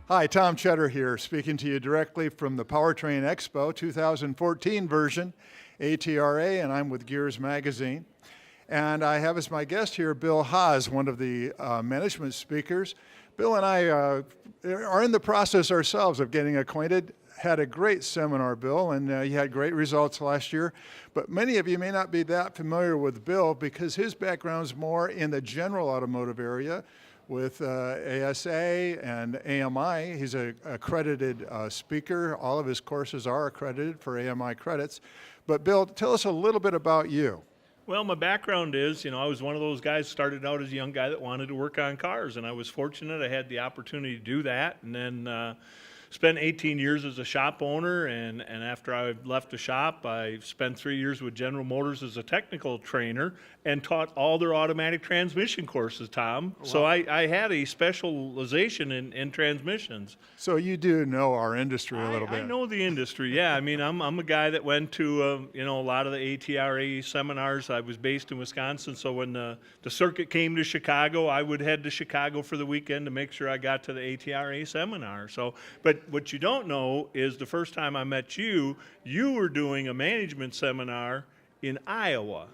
Hi, Tom Cheddar here, speaking to you directly from the Powertrain Expo 2014 version, ATRA, and I'm with Gears Magazine. And I have as my guest here Bill Haas, one of the management speakers. Bill and I are in the process ourselves of getting acquainted. Had a great seminar, Bill, and you had great results last year. But many of you may not be that familiar with Bill because his background's more in the general automotive area with ASA and AMI. He's an accredited speaker. All of his courses are accredited for AMI credits. But Bill, tell us a little bit about you. Well, my background is, I was one of those guys, started out as a young guy that wanted to work on cars, and I was fortunate I had the opportunity to do that, and then spent 18 years as a shop owner, and after I left the shop, I spent 3 years with General Motors as a technical trainer and taught all their automatic transmission courses, Tom. Wow. So I had a specialization in transmissions. So you do know our industry a little bit. I know the industry, yeah. I mean, I'm a guy that went to, a lot of the ATRA seminars. I was based in Wisconsin, so when the circuit came to Chicago, I would head to Chicago for the weekend to make sure I got to the ATRA seminar. But what you don't know is the first time I met you, you were doing a management seminar in Iowa.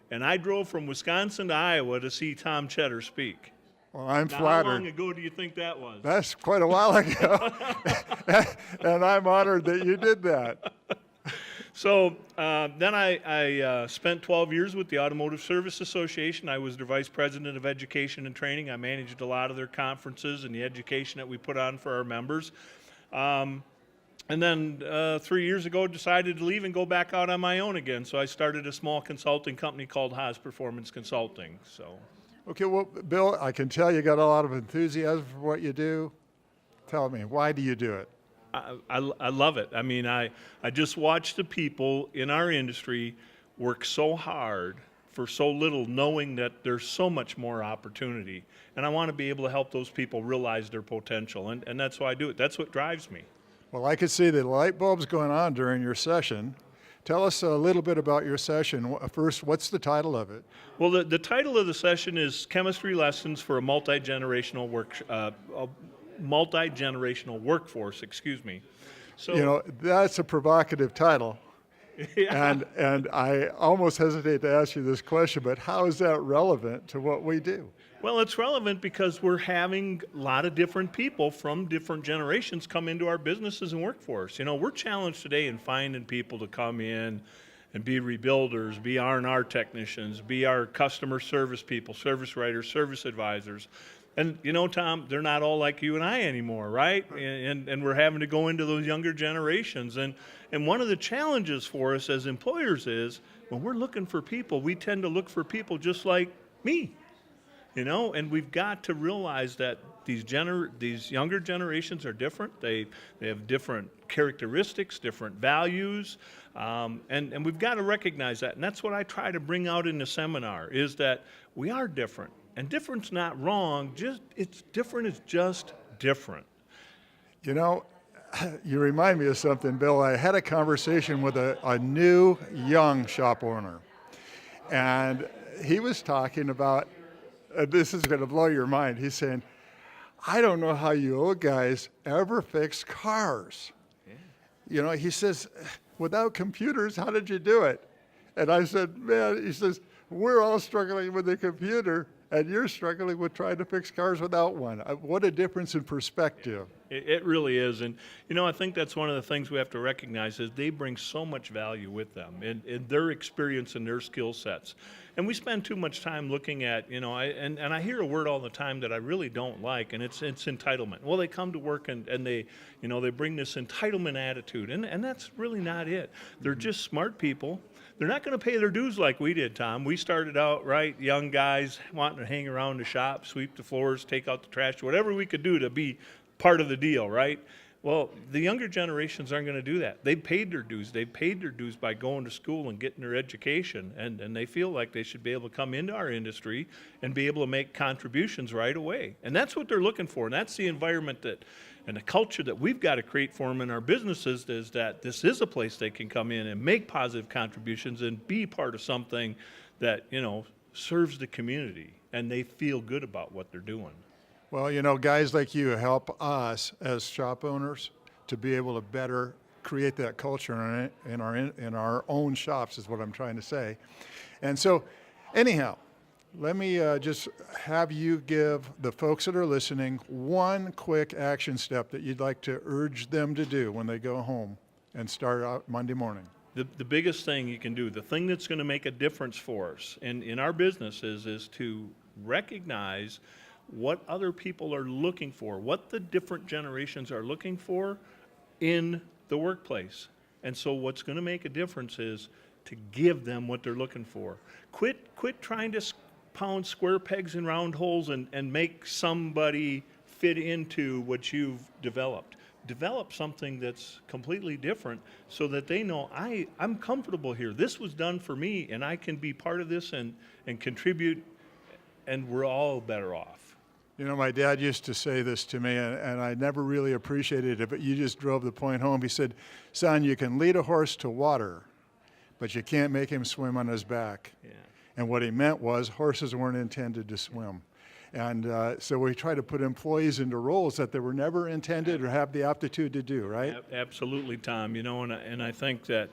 And I drove from Wisconsin to Iowa to see Tom Cheddar speak. Well, I'm flattered. How long ago do you think that was? That's quite a while ago. And I'm honored that you did that. So then I spent 12 years with the Automotive Service Association. I was their vice president of education and training. I managed a lot of their conferences and the education that we put on for our members. And then 3 years ago, decided to leave and go back out on my own again. So I started a small consulting company called Haas Performance Consulting. So, okay, well, Bill, I can tell you got a lot of enthusiasm for what you do. Tell me, why do you do it? I love it. I mean, I just watch the people in our industry work so hard for so little, knowing that there's so much more opportunity. And I want to be able to help those people realize their potential. And that's why I do it. That's what drives me. Well, I could see the light bulbs going on during your session. Tell us a little bit about your session. First, what's the title of it? Well, the title of the session is Chemistry Lessons for a Multi-Generational Workforce, excuse me. So, that's a provocative title. Yeah. And I almost hesitate to ask you this question, but how is that relevant to what we do? Well, it's relevant because we're having a lot of different people from different generations come into our businesses and workforce. We're challenged today in finding people to come in and be rebuilders, be R&R technicians, be our customer service people, service writers, service advisors. And Tom, they're not all like you and I anymore, right? And we're having to go into those younger generations. And one of the challenges for us as employers is when we're looking for people, we tend to look for people just like me. And we've got to realize that these younger generations are different. They have different characteristics, different values, and we've got to recognize that. And that's what I try to bring out in the seminar, is that we are different. And different's not wrong, it's different is just different. You remind me of something, Bill. I had a conversation with a new, young shop owner. And he was talking about, this is going to blow your mind. He's saying, I don't know how you old guys ever fix cars. Yeah. He says, without computers, how did you do it? And I said, man, he says, we're all struggling with the computer, and you're struggling with trying to fix cars without one. What a difference in perspective. It really is. And, I think that's one of the things we have to recognize is they bring so much value with them in their experience and their skill sets. And we spend too much time looking at, and I hear a word all the time that I really don't like, and it's entitlement. Well, they come to work and they, they bring this entitlement attitude, and that's really not it. They're just smart people. They're not going to pay their dues like we did, Tom. We started out, right, young guys wanting to hang around the shop, sweep the floors, take out the trash, whatever we could do to be part of the deal, right? Well, the younger generations aren't going to do that. They paid their dues. They paid their dues by going to school and getting their education, and they feel like they should be able to come into our industry and be able to make contributions right away. And that's what they're looking for, and that's the environment and the culture that we've got to create for them in our businesses, is that this is a place they can come in and make positive contributions and be part of something that, serves the community, and they feel good about what they're doing. Well, you know, guys like you help us as shop owners to be able to better create that culture in our own shops, is what I'm trying to say. And so, anyhow, let me just have you give the folks that are listening one quick action step that you'd like to urge them to do when they go home and start out Monday morning. The biggest thing you can do, the thing that's going to make a difference for us in our businesses is to recognize what other people are looking for, what the different generations are looking for in the workplace. And so what's going to make a difference is to give them what they're looking for. Quit trying to pound square pegs in round holes and make somebody fit into what you've developed. Develop something that's completely different so that they know I'm comfortable here. This was done for me, and I can be part of this and contribute, and we're all better off. You know, my dad used to say this to me, and I never really appreciated it, but you just drove the point home. He said, son, you can lead a horse to water, but you can't make him swim on his back. Yeah. And what he meant was horses weren't intended to swim. And so we try to put employees into roles that they were never intended or have the aptitude to do, right? Absolutely, Tom. You know, and I think that,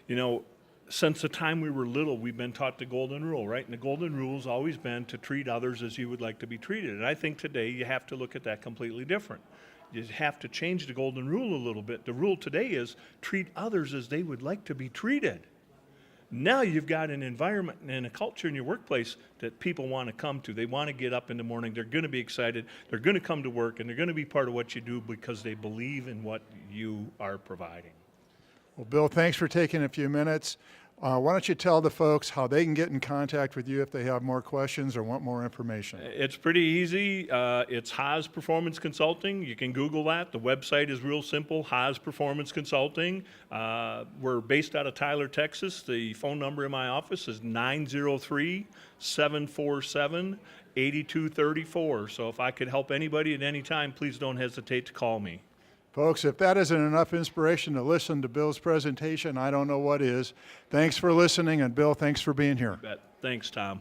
you know, since the time we were little, we've been taught the golden rule, right? And the golden rule's always been to treat others as you would like to be treated. And I think today you have to look at that completely different. You have to change the golden rule a little bit. The rule today is treat others as they would like to be treated. Now you've got an environment and a culture in your workplace that people want to come to. They want to get up in the morning. They're going to be excited. They're going to come to work, and they're going to be part of what you do because they believe in what you are providing. Well, Bill, thanks for taking a few minutes. Why don't you tell the folks how they can get in contact with you if they have more questions or want more information? It's pretty easy. It's Haas Performance Consulting. You can Google that. The website is real simple, Haas Performance Consulting. We're based out of Tyler, Texas. The phone number in my office is 903-747-8234. So if I could help anybody at any time, please don't hesitate to call me. Folks, if that isn't enough inspiration to listen to Bill's presentation, I don't know what is. Thanks for listening, and Bill, thanks for being here. Bet. Thanks, Tom.